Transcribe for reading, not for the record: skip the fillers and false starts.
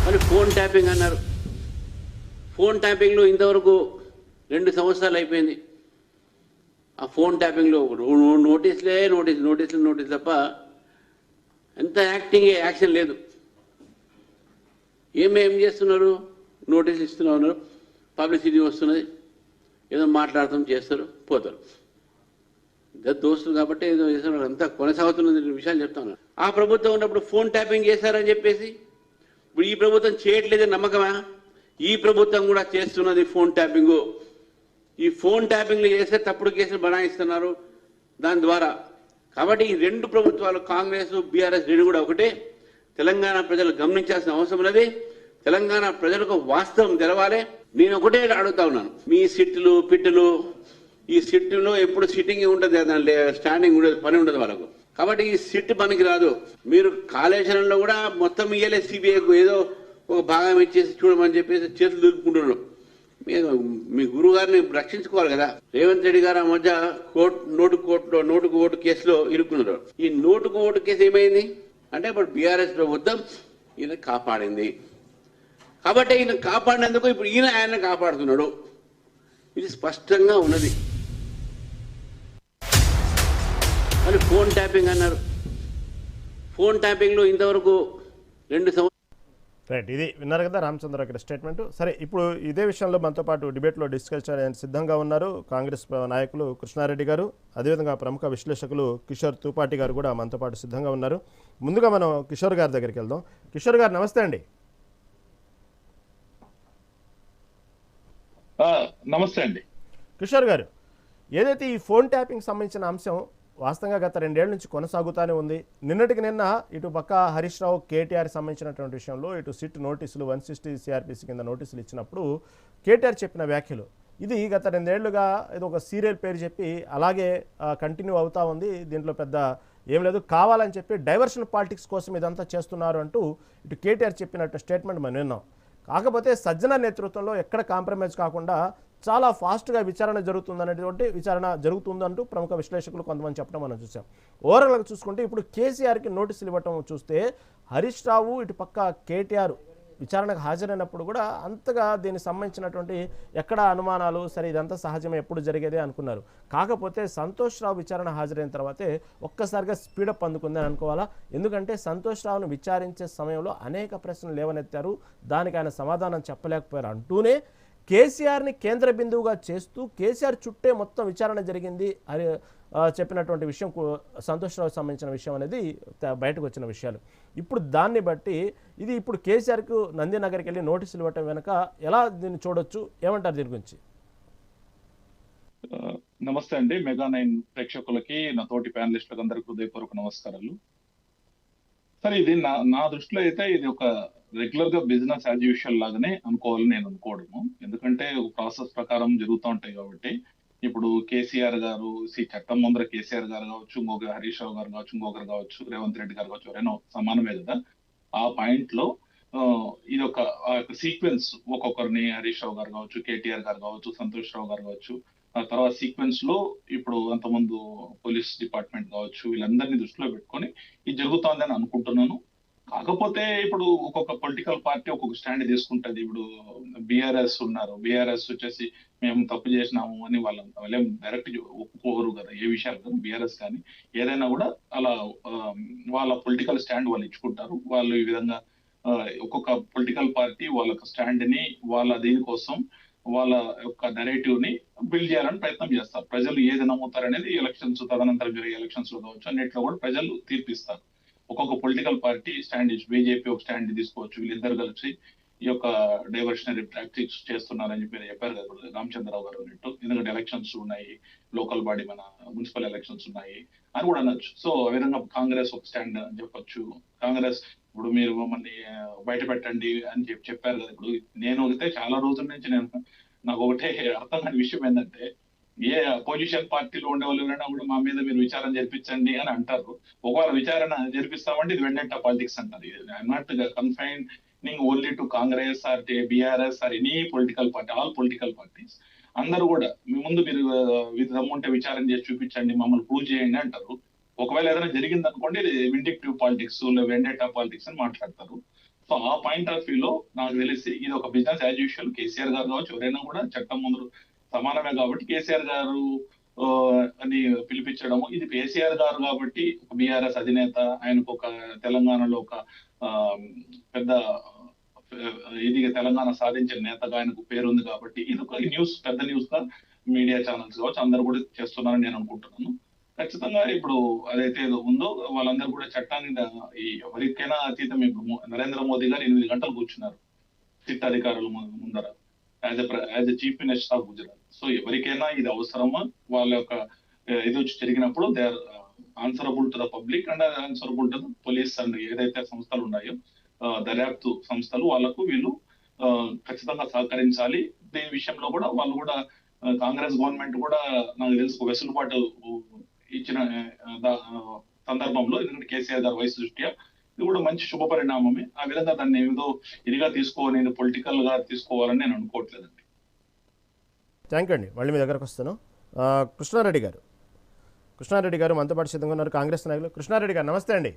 మరి phone tapping అన్నారు. Phone ట్యాపింగ్లో ఇంతవరకు 2 సంవత్సరాలు అయిపోయింది. ఆ ఫోన్ ట్యాపింగ్లో నోటీసులు తప్ప ఎంత యాక్షన్ లేదు. ఏం చేస్తున్నారు? నోటీసులు ఇస్తూనే ఉన్నారు, పబ్లిసిటీ వస్తున్నది, ఏదో మాట్లాడతాం, చేస్తారు, పోతారు. ఇద్దరు దోస్తులు కాబట్టి ఏదో చేస్తున్నారు, అంతా కొనసాగుతున్నది విషయాలు చెప్తా ఉన్నారు. ఆ ప్రభుత్వం ఉన్నప్పుడు ఫోన్ ట్యాపింగ్ చేశారని చెప్పేసి ఇప్పుడు ఈ ప్రభుత్వం చేయట్లేదని నమ్మకమా? ఈ ప్రభుత్వం కూడా చేస్తున్నది ఫోన్ ట్యాపింగ్. ఈ ఫోన్ ట్యాపింగ్లు చేస్తే తప్పుడు కేసులు బనాయిస్తున్నారు దాని ద్వారా. కాబట్టి ఈ 2 ప్రభుత్వాలు, కాంగ్రెస్ బీఆర్ఎస్ 2 కూడా ఒకటే. తెలంగాణ ప్రజలు గమనించాల్సిన అవసరం ఉన్నది. తెలంగాణ ప్రజలకు వాస్తవం తెలవాలి. నేను ఒకటే అడుగుతా ఉన్నాను, మీ సిట్టులు పిట్టులు, ఈ సిట్టులో ఎప్పుడు సిట్టింగ్ ఉంటుంది, దాంట్లో స్టాండింగ్ ఉండదు, పని ఉండదు వాళ్ళకు. కాబట్టి ఈ సిట్ పనికి రాదు. మీరు కాళేశ్వరంలో కూడా మొత్తం ఇయ్యలే, సిబిఐకు ఏదో ఒక భాగం ఇచ్చేసి చూడమని చెప్పేసి చేతులు దులుపుకుంటున్నారు. మీ గురువు గారిని రక్షించుకోవాలి కదా. రేవంత్ రెడ్డి గారు ఆ మధ్య నోటుకు ఓటు కేసులో ఇరుక్కున్నారు. ఈ నోటుకు ఓటు కేసు ఏమైంది అంటే ఇప్పుడు బీఆర్ఎస్ ప్రభుత్వం ఈయన కాపాడింది. కాబట్టి ఈయన కాపాడినందుకు ఇప్పుడు ఆయన కాపాడుతున్నాడు. ఇది స్పష్టంగా ఉన్నది. మరి ఫోన్ ట్యాపింగ్ అన్నారు. ఫోన్ ట్యాపింగ్లో ఇంతవరకు 2 సంవత్సరాలు. రైట్, ఇది విన్నారు కదా రామచంద్ర గారి స్టేట్మెంట్. సరే, ఇప్పుడు ఇదే విషయంలో మనతో పాటు డిబేట్లో డిస్కస్ చేయడానికి సిద్ధంగా ఉన్నారు కాంగ్రెస్ నాయకులు కృష్ణారెడ్డి గారు, అదేవిధంగా ప్రముఖ విశ్లేషకులు కిషోర్ తూపాటి గారు కూడా మనతో పాటు సిద్ధంగా ఉన్నారు. ముందుగా మనం కిషోర్ గారి దగ్గరికి వెళ్దాం. కిషోర్ గారు నమస్తే అండి. నమస్తే అండి. కిషోర్ గారు, ఏదైతే ఈ ఫోన్ ట్యాపింగ్ సంబంధించిన అంశం వాస్తవంగా గత 2 ఏళ్ల నుంచి కొనసాగుతూనే ఉంది. నిన్నటికి నిన్న ఇటు పక్క హరీష్ రావు కేటీఆర్ సంబంధించినటువంటి విషయంలో ఇటు సిట్ నోటీసులు 160 సిఆర్పిసి కింద నోటీసులు ఇచ్చినప్పుడు కేటీఆర్ చెప్పిన వ్యాఖ్యలు ఇది గత 2 ఏళ్లుగా ఏదో ఒక సీరియల్ పేరు చెప్పి అలాగే కంటిన్యూ అవుతా ఉంది. దీంట్లో పెద్ద ఏం లేదు, కావాలని చెప్పి డైవర్షన్ పాలిటిక్స్ కోసం ఇదంతా చేస్తున్నారు అంటూ ఇటు కేటీఆర్ చెప్పినట్టు స్టేట్మెంట్ మనం విన్నాం. కాకపోతే సజ్జన నేతృత్వంలో ఎక్కడ కాంప్రమైజ్ కాకుండా చాలా ఫాస్ట్గా విచారణ జరుగుతుందంటూ ప్రముఖ విశ్లేషకులు కొంతమంది చెప్పడం మనం చూసాం. ఓవరాల్గా చూసుకుంటే ఇప్పుడు కేసీఆర్కి నోటీసులు ఇవ్వటం చూస్తే హరీష్ రావు ఇటు పక్క కేటీఆర్ విచారణకు హాజరైనప్పుడు కూడా అంతగా దీనికి సంబంధించినటువంటి ఎక్కడ అనుమానాలు, సరే ఇదంతా సహజమే, ఎప్పుడు జరిగేదే అనుకున్నారు. కాకపోతే సంతోష్ రావు విచారణ హాజరైన తర్వాతే ఒక్కసారిగా స్పీడప్ అందుకుందని అనుకోవాలా. ఎందుకంటే సంతోష్ రావును విచారించే సమయంలో అనేక ప్రశ్నలు లేవనెత్తారు, దానికి ఆయన సమాధానం చెప్పలేకపోయారు అంటూనే కేసీఆర్ని కేంద్ర బిందువుగా చేస్తూ కేసీఆర్ చుట్టే మొత్తం విచారణ జరిగింది అని చెప్పినటువంటి విషయం సంతోష్ రావుకి సంబంధించిన విషయం అనేది బయటకు వచ్చిన విషయాలు. ఇప్పుడు దాన్ని బట్టి ఇది ఇప్పుడు కేసీఆర్కు నందినగర్కి వెళ్ళి నోటీసులు ఇవ్వటం వెనక ఎలా దీన్ని చూడొచ్చు, ఏమంటారు దీని గురించి? నమస్తే అండి. మెగా9 ప్రేక్షకులకి, నా తోటి ప్యానలిస్టులకు అందరికీ హృదయపూర్వక నమస్కారాలు. సరే, ఇది నా దృష్టిలో అయితే ఇది ఒక రెగ్యులర్ గా బిజినెస్ యాజ్ యూజువల్ లాగానే అనుకోవాలని నేను అనుకోవడము. ఎందుకంటే ఒక ప్రాసెస్ ప్రకారం జరుగుతూ ఉంటాయి కాబట్టి. ఇప్పుడు కేసీఆర్ గారు చట్టం ముందర కేసీఆర్ గారు కావచ్చు, ఇంకొక హరీష్ రావు గారు కావచ్చు, ఇంకొకరు కావచ్చు, రేవంత్ రెడ్డి గారు కావచ్చు, ఎవరైనా సమానమే కదా. ఆ పాయింట్ లో ఇది ఒక సీక్వెన్స్, ఒక్కొక్కరిని హరీష్ రావు గారు కావచ్చు, కేటీఆర్ గారు కావచ్చు, సంతోష్ రావు గారు కావచ్చు, ఆ తర్వాత సీక్వెన్స్ లో ఇప్పుడు అంతకుముందు పోలీస్ డిపార్ట్మెంట్ కావచ్చు, వీళ్ళందరినీ దృష్టిలో పెట్టుకొని ఇది జరుగుతోందని అనుకుంటున్నాను. కాకపోతే ఇప్పుడు ఒక్కొక్క పొలిటికల్ పార్టీ ఒక్కొక్క స్టాండ్ తీసుకుంటది. ఇప్పుడు బీఆర్ఎస్ ఉన్నారు, బీఆర్ఎస్ వచ్చేసి మేము తప్పు చేసినాము అని వాళ్ళేం డైరెక్ట్ ఒప్పుకోరు కదా ఏ విషయాలు కదా. బీఆర్ఎస్ కానీ ఏదైనా కూడా అలా వాళ్ళ పొలిటికల్ స్టాండ్ వాళ్ళు ఇచ్చుకుంటారు. వాళ్ళు ఈ విధంగా ఒక్కొక్క పొలిటికల్ పార్టీ వాళ్ళ స్టాండ్ ని వాళ్ళ దీనికోసం వాళ్ళ యొక్క నెరేటివ్ ని బిల్డ్ చేయాలని ప్రయత్నం చేస్తారు. ప్రజలు ఏది నమ్ముతారనేది ఎలక్షన్స్, తదనంతరం జరిగే ఎలక్షన్స్ లో కావచ్చు, అన్నిట్లో కూడా ప్రజలు తీర్పిస్తారు. ఒక్కొక్క పొలిటికల్ పార్టీ స్టాండ్ బీజేపీ ఒక స్టాండ్ తీసుకోవచ్చు, వీళ్ళిద్దరు కలిసి ఈ యొక్క డైవర్షనరీ ప్రాక్టీస్ చేస్తున్నారని చెప్పి చెప్పారు కదా రామచంద్రరావు గారు అన్నట్టు. ఎందుకంటే ఎలక్షన్స్ ఉన్నాయి, లోకల్ బాడీ మన మున్సిపల్ ఎలక్షన్స్ ఉన్నాయి అని కూడా అనొచ్చు. సో ఆ విధంగా కాంగ్రెస్ ఒక స్టాండ్ అని చెప్పొచ్చు. కాంగ్రెస్ ఇప్పుడు మీరు మమ్మల్ని బయట పెట్టండి అని చెప్పారు కదా. ఇప్పుడు నేను అయితే చాలా రోజుల నుంచి నాకు ఒకటే అర్థం కాని విషయం ఏంటంటే, ఏ అపోజిషన్ పార్టీలో ఉండే వాళ్ళు ఎవరైనా కూడా మా మీద మీరు విచారణ జరిపించండి అని అంటారు. ఒకవేళ విచారణ జరిపిస్తామంటే ఇది వెండెంటా పాలిటిక్స్ అంటారు. I'm not confining only to Congress or BRS or any political party, all political parties అందరూ కూడా మీ ముందు మీరు దమ్ముంటే విచారణ చేసి చూపించండి, మమ్మల్ని ప్రూవ్ చేయండి అంటారు. ఒకవేళ ఏదైనా జరిగింది అనుకోండి, ఇది విండిక్టివ్ పాలిటిక్స్, వెండెటా పాలిటిక్స్ అని మాట్లాడతారు. సో ఆ పాయింట్ ఆఫ్ వ్యూలో నాకు తెలిసి ఇది ఒక బిజినెస్ యాజ్ యూజువల్. కేసీఆర్ గారు కావచ్చు, ఎవరైనా కూడా చట్టం ముందు సమానమే కాబట్టి కేసీఆర్ గారు అని పిలిపించడము, ఇది కేసీఆర్ గారు కాబట్టి బీఆర్ఎస్ అధినేత, ఆయనకు ఒక తెలంగాణలో ఒక ఆ, పెద్ద ఇది తెలంగాణ సాధించిన నేతగా ఆయనకు పేరుంది కాబట్టి ఇది ఒక న్యూస్, పెద్ద న్యూస్ గా మీడియా ఛానల్స్ కావచ్చు అందరు కూడా చేస్తున్నారని నేను అనుకుంటున్నాను. ఖచ్చితంగా ఇప్పుడు అదైతే ఏదో ఉందో వాళ్ళందరూ కూడా చట్టాన్ని ఈ ఎవరికైనా అతీతం. ఇప్పుడు నరేంద్ర మోదీ గారు 8 గంటలు కూర్చున్నారు సిట్ అధికారుల ముందర as a chief minister of Gujarat. So ఎవరికైనా ఇది అవసరమా, వాళ్ళ యొక్క ఇది వచ్చి జరిగినప్పుడు they are answerable to the public and answerable to the police and ఏదైతే సంస్థలు ఉన్నాయో దర్యాప్తు సంస్థలు, వాళ్ళకు వీళ్ళు ఖచ్చితంగా సహకరించాలి. దీని విషయంలో కూడా వాళ్ళు కూడా కాంగ్రెస్ గవర్నమెంట్ కూడా నాకు తెలుసు వెసులుబాటు ఇచ్చిన సందర్భంలో, ఎందుకంటే కేసీఆర్ గారు వయసు దృష్ట్యా ఇది కూడా మంచి శుభ పరిణామమే. ఆ విధంగా దాన్ని ఏదో ఇదిగా తీసుకోవాలి, పొలిటికల్ గా తీసుకోవాలని నేను అనుకోవట్లేదండి. థ్యాంక్ యూ అండి. మళ్ళీ మీ దగ్గరకు వస్తాను. కృష్ణారెడ్డి గారు మనతో పాటు సిద్ధంగా ఉన్నారు, కాంగ్రెస్ నాయకులు. కృష్ణారెడ్డి గారు నమస్తే అండి.